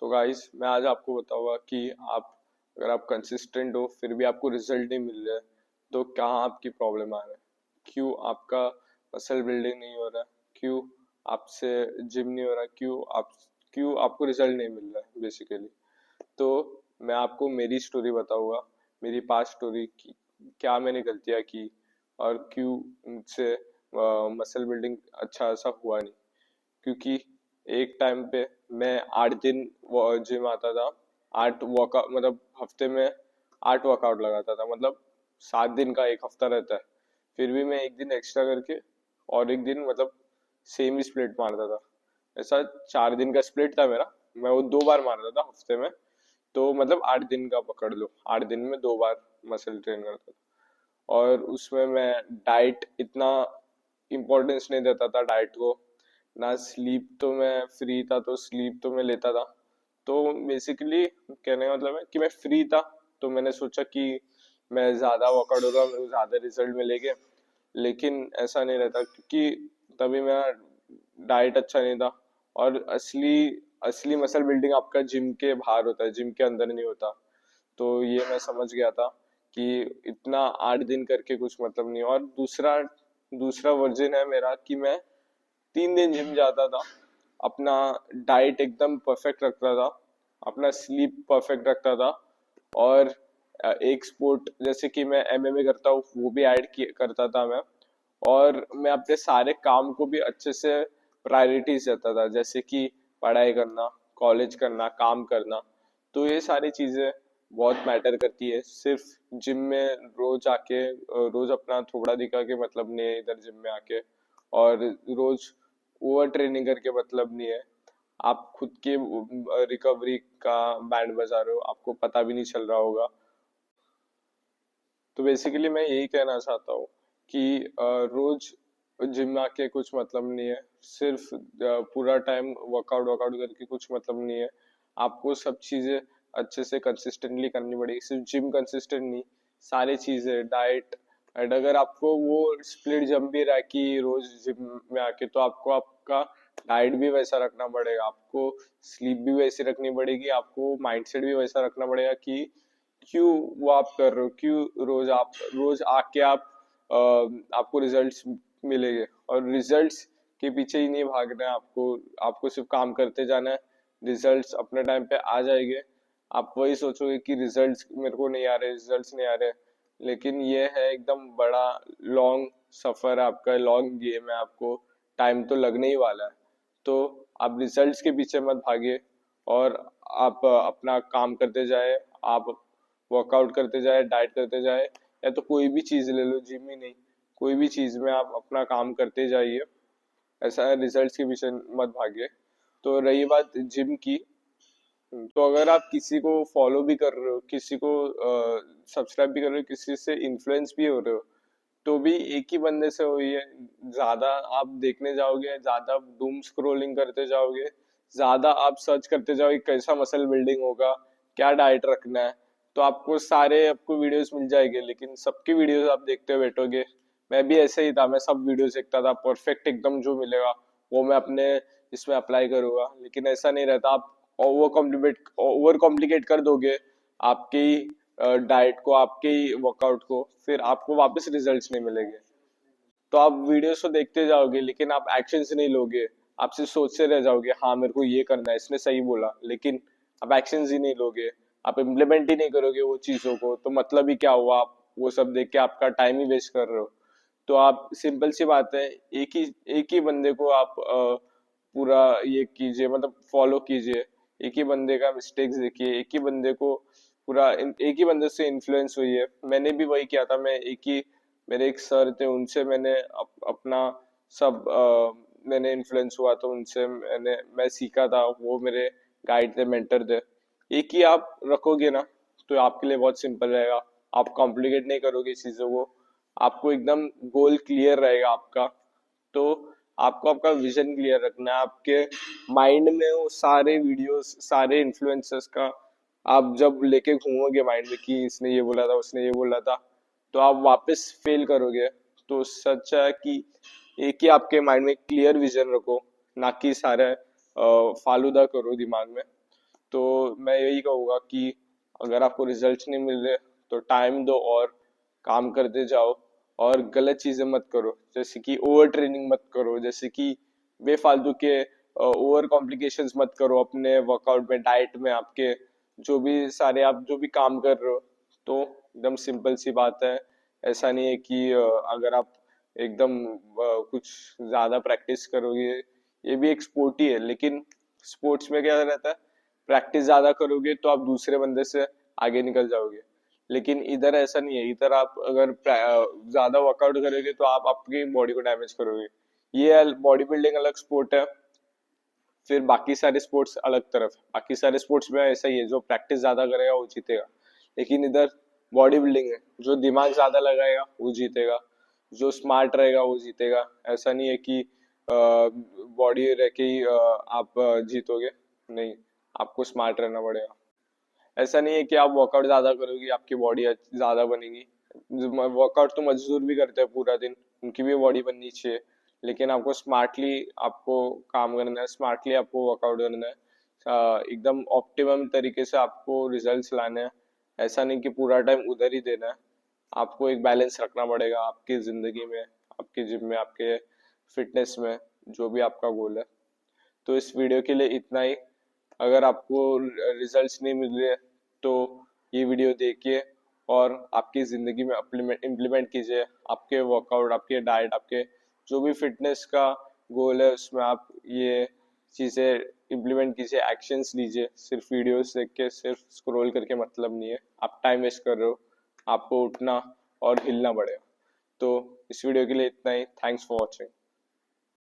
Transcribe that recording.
तो गाइस मैं आज आपको बताऊंगा कि आप अगर आप कंसिस्टेंट हो फिर भी आपको रिजल्ट नहीं मिल रहा है तो कहाँ आपकी प्रॉब्लम आ रहा है। क्यों आपका मसल बिल्डिंग नहीं हो रहा है, क्यों आपसे जिम नहीं हो रहा, क्यों आपको रिजल्ट नहीं मिल रहा है बेसिकली। तो मैं आपको मेरी स्टोरी बताऊंगा, मेरी पास्ट स्टोरी की क्या मैंने गलतियाँ की और क्यों मुझसे मसल बिल्डिंग अच्छा ऐसा हुआ नहीं। क्योंकि एक टाइम पे मैं 8 दिन जिम आता था, 8 वर्कआउट मतलब हफ्ते में 8 वर्कआउट लगाता था, मतलब 7 दिन का एक हफ्ता रहता है। फिर भी मैं एक दिन एक्स्ट्रा करके और एक दिन मतलब सेम ही स्प्लिट मारता था। ऐसा 4 दिन का स्प्लिट था मेरा, मैं वो 2 बार मारता था हफ्ते में। तो मतलब 8 दिन का पकड़ लो, 8 दिन में 2 बार मसल ट्रेन करता था। और उसमें मैं डाइट इतना इम्पोर्टेंस नहीं देता था डाइट को ना। स्लीप तो मैं फ्री था तो स्लीप तो मैं लेता था। तो बेसिकली कहने का मतलब है कि मैं फ्री था, तो मैंने सोचा कि मैं ज्यादा वर्कआउट होगा मेरे को ज्यादा रिजल्ट मिलेंगे। लेकिन ऐसा नहीं रहता क्योंकि तभी मेरा डाइट अच्छा नहीं था। और असली असली मसल बिल्डिंग आपका जिम के बाहर होता है, जिम के अंदर नहीं होता। तो ये मैं समझ गया था कि इतना 8 दिन करके कुछ मतलब नहीं। और दूसरा दूसरा वर्जन है मेरा कि मैं 3 दिन जिम जाता था, अपना डाइट एकदम परफेक्ट रखता था, अपना स्लीप परफेक्ट रखता था। और एक स्पोर्ट जैसे कि मैं एमएमए करता हूँ वो भी करता था मैं। और मैं अपने सारे काम को भी अच्छे से प्रायोरिटीज देता था, जैसे कि पढ़ाई करना, कॉलेज करना, काम करना। तो ये सारी चीजें बहुत मैटर करती है। सिर्फ जिम में रोज आके रोज अपना थोड़ा दिखा के मतलब नहीं है इधर जिम में आके, और रोज ओवर ट्रेनिंग करके मतलब नहीं है। आप खुद के रिकवरी का बैंड बजा रहे हो, आपको पता भी नहीं चल रहा होगा। तो बेसिकली मैं यही कहना चाहता हूँ कि रोज जिम में आके कुछ मतलब नहीं है। सिर्फ पूरा टाइम वर्कआउट वर्कआउट करके कुछ मतलब नहीं है। आपको सब चीजें अच्छे से कंसिस्टेंटली करनी पड़ेगी। सिर्फ जिम कंसिस्टेंट नहीं, सारी चीजें डाइट। एंड अगर आपको वो स्प्लिट जम भी रहा है कि रोज जिम में आके, तो आपको आपका डाइट भी वैसा रखना पड़ेगा, आपको स्लीप भी वैसी रखनी पड़ेगी, आपको माइंडसेट भी वैसा रखना पड़ेगा कि क्यों वो आप कर रहे हो, क्यों रोज आके आपको रिजल्ट्स मिलेंगे। और रिजल्ट्स के पीछे ही नहीं भागना है आपको, आपको सिर्फ काम करते जाना है। रिजल्ट्स अपने टाइम पे आ जाएंगे। आप वही सोचोगे कि रिजल्ट्स मेरे को नहीं आ रहे, रिजल्ट्स नहीं आ रहे। लेकिन ये है एकदम बड़ा लॉन्ग सफर है आपका, लॉन्ग गेम है, आपको टाइम तो लगने ही वाला है। तो आप रिजल्ट्स के पीछे मत भागिए, और आप अपना काम करते जाए, आप वर्कआउट करते जाए, डाइट करते जाए, या तो कोई भी चीज ले लो, जिम ही नहीं, कोई भी चीज में आप अपना काम करते जाइए। ऐसा रिजल्ट्स के पीछे मत भागिए। तो रही बात जिम की, तो अगर आप किसी को फॉलो भी कर रहे हो, किसी को सब्सक्राइब भी कर रहे हो, किसी से इन्फ्लुएंस भी हो रहे हो, तो भी एक ही बंदे से हुई है। ज्यादा आप देखने जाओगे, ज्यादा डूम स्क्रोलिंग करते जाओगे, ज्यादा आप सर्च करते जाओगे कैसा मसल बिल्डिंग होगा, क्या डाइट रखना है, तो आपको वीडियोस मिल जाएंगे, लेकिन सबकी वीडियोस आप देखते हुए बैठोगे। मैं भी ऐसे ही था, मैं सब वीडियोस देखता था, परफेक्ट एकदम जो मिलेगा वो मैं अपने इसमें अप्लाई करूंगा। लेकिन ऐसा नहीं रहता, आप ओवर कॉम्प्लिकेट कर दोगे आपके ही डाइट को, आपके ही वर्कआउट को, फिर आपको वापस रिजल्ट्स नहीं मिलेंगे। तो आप वीडियोस तो देखते जाओगे लेकिन आप एक्शंस नहीं लोगे। आप सिर्फ सोचते रह जाओगे, हाँ मेरे को ये करना है, इसने सही बोला, लेकिन आप एक्शंस ही नहीं लोगे। आप इम्प्लीमेंट ही नहीं करोगे वो चीजों को, तो मतलब ही क्या हुआ। आप वो सब देख के आपका टाइम ही वेस्ट कर रहे हो। तो आप सिंपल सी बात है, एक ही बंदे को आप पूरा ये कीजिए, मतलब फॉलो कीजिए। एक ही बंदे का मिस्टेक्स देखिए, एक ही बंदे को एक ही बंदे से इन्फ्लुएंस हुई है। मैंने भी वही किया था। मेरे एक सर थे, उनसे मैंने अपना सब मैंने इन्फ्लुएंस हुआ, तो उनसे मैं सीखा था, वो मेरे गाइड थे, मेंटर थे। एक ही आप रखोगे ना तो आपके लिए बहुत सिंपल रहेगा। आप कॉम्प्लिकेट नहीं करोगे चीजों को, आपको एकदम गोल क्लियर रहेगा आपका। तो आपको आपका विजन क्लियर रखना है। आपके माइंड में वो सारे वीडियोस, सारे इन्फ्लुएंसर्स का आप जब लेके घूमोगे माइंड में कि इसने ये बोला था, उसने ये बोला था, तो आप वापस फेल करोगे। तो सच है कि एक ही आपके माइंड में क्लियर विजन रखो, ना कि सारे फालूदा करो दिमाग में। तो मैं यही कहूँगा कि अगर आपको रिजल्ट नहीं मिल रहे तो टाइम दो और काम करते जाओ, और गलत चीजें मत करो, जैसे कि ओवर ट्रेनिंग मत करो, जैसे कि बेफालतू के ओवर कॉम्प्लिकेशंस मत करो अपने वर्कआउट में, डाइट में, आपके जो भी सारे आप जो भी काम कर रहे हो। तो एकदम सिंपल सी बात है, ऐसा नहीं है कि अगर आप एकदम कुछ ज्यादा प्रैक्टिस करोगे, ये भी एक स्पोर्ट ही है, लेकिन स्पोर्ट्स में क्या रहता है, प्रैक्टिस ज्यादा करोगे तो आप दूसरे बंदे से आगे निकल जाओगे, लेकिन इधर ऐसा नहीं है। इधर आप अगर ज्यादा वर्कआउट करोगे तो आप आपकी बॉडी को डैमेज करोगे। ये बॉडी बिल्डिंग अलग स्पोर्ट है, फिर बाकी सारे स्पोर्ट्स अलग तरफ। बाकी सारे स्पोर्ट्स में ऐसा ही है, जो प्रैक्टिस ज्यादा करेगा वो जीतेगा, लेकिन इधर बॉडी बिल्डिंग है, जो दिमाग ज्यादा लगाएगा वो जीतेगा, जो स्मार्ट रहेगा वो जीतेगा। ऐसा नहीं है कि बॉडी रह के ही आप जीतोगे, नहीं, आपको स्मार्ट रहना पड़ेगा। ऐसा नहीं है कि आप वर्कआउट ज्यादा करोगे आपकी बॉडी ज्यादा बनेगी। वर्कआउट तो मजदूर भी करते हैं पूरा दिन, उनकी भी बॉडी बननी चाहिए, लेकिन आपको स्मार्टली आपको काम करना है, स्मार्टली आपको वर्कआउट करना है, एकदम ऑप्टिमम तरीके से आपको रिजल्ट्स लाने हैं। ऐसा नहीं कि पूरा टाइम उधर ही देना है, आपको एक बैलेंस रखना पड़ेगा आपकी जिंदगी में, आपके जिम में, आपके फिटनेस में, जो भी आपका गोल है। तो इस वीडियो के लिए इतना ही। अगर आपको रिजल्ट्स नहीं मिल रहे तो ये वीडियो देखिए और आपकी ज़िंदगी में इम्प्लीमेंट कीजिए। आपके वर्कआउट, आपके डाइट, आपके जो भी फिटनेस का गोल है उसमें आप ये चीज़ें इम्प्लीमेंट कीजिए, एक्शंस लीजिए। सिर्फ वीडियोस देख के, सिर्फ स्क्रॉल करके मतलब नहीं है, आप टाइम वेस्ट कर रहे हो, आपको उठना और हिलना पड़ेगा। तो इस वीडियो के लिए इतना ही। Thanks for watching.